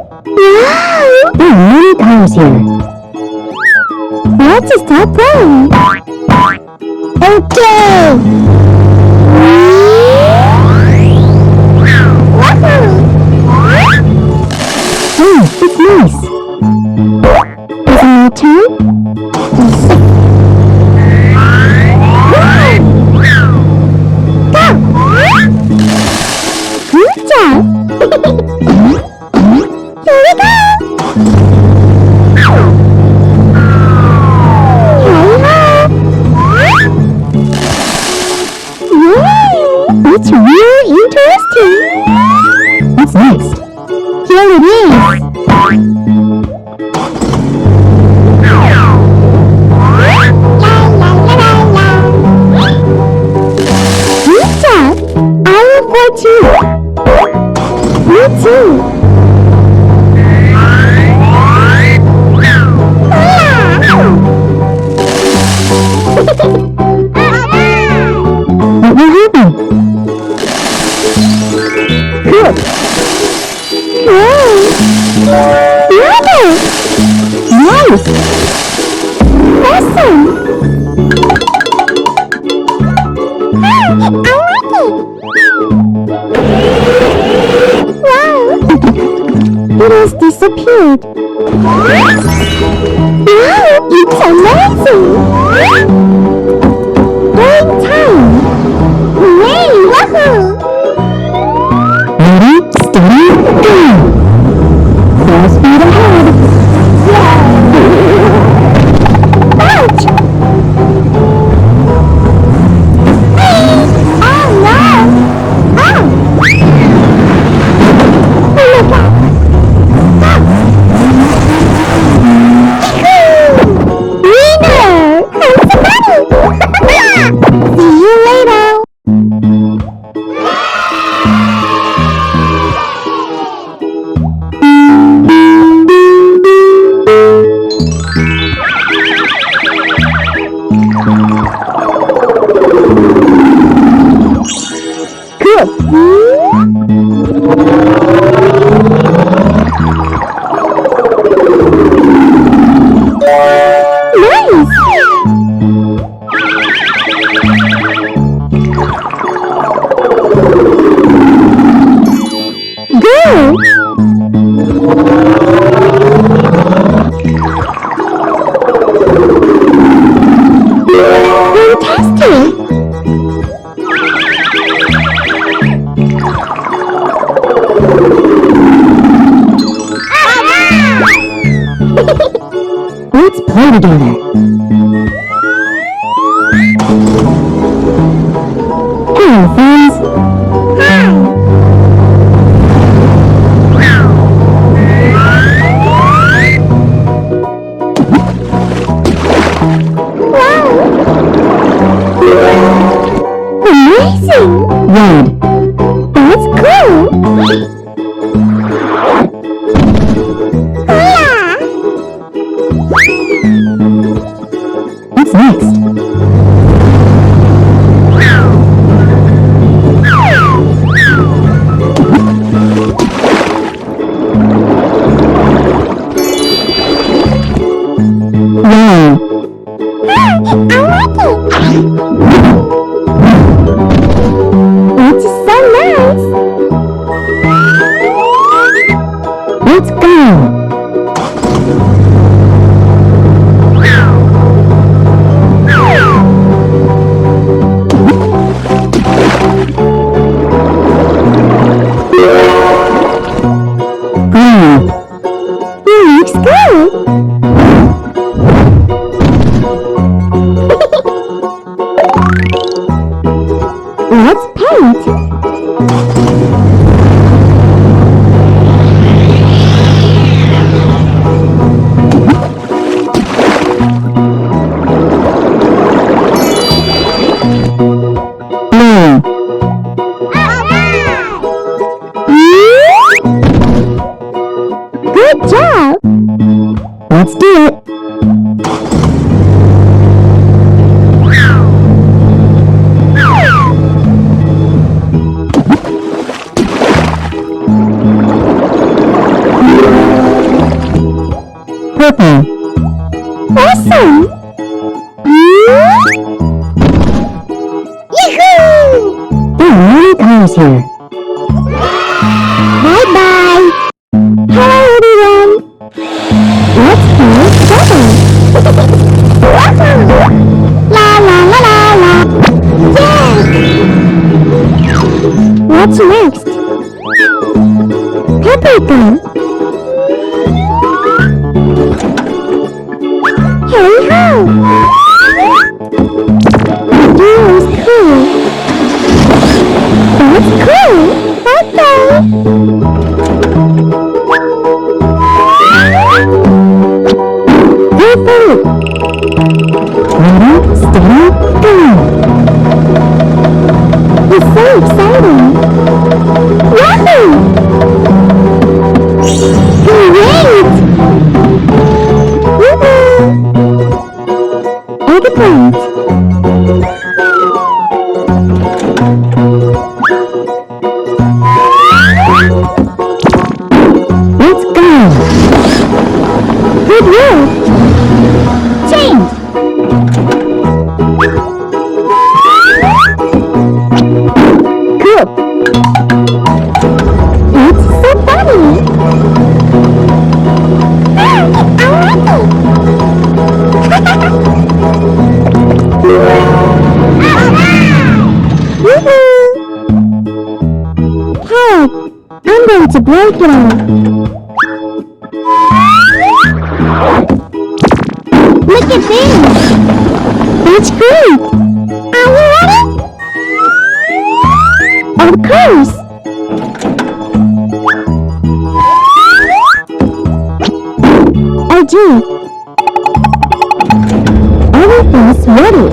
Wow! There are many colors here. Let's start playing. Okay! Oh, it's nice. Is it my turn? Good job! Here we go! Yay! It's really interesting! What's next? Here it is! Good job! I will for two! Me too! What will happen? Good! Wow! Rubber! Nice! Awesome! I like it! Wow! It has disappeared! Wow! It's amazing! Going time! Hooray! Woohoo! Ready, steady, go! Full speed ahead! Ouch! Oh no! Oh! Oh my god! Winner! Here's the money! See you later! Let's play together. Hello, friends. Hi. Wow. Amazing. Red. That's cool. What's next? Wow! I like it! It's so nice! Let's go! Looks good! Let's paint! purple. Awesome! Yahoo! There are many cars here. Bye-bye! Hello, everyone! Let's play together! La la la la la! Yeah! What's next? Paprika! Hey ho! The deer is cool! That's cool! Okay! Perfect! Ready, steady, go! It's so exciting! Yahoo! Great! Woohoo! Eggplant! Let's go! Good work! Change! Cool! It's so funny! I like it! Woohoo! Help! I'm going to break it off! Look at this! That's great! Are you ready? Of course! I do! Everything's ready!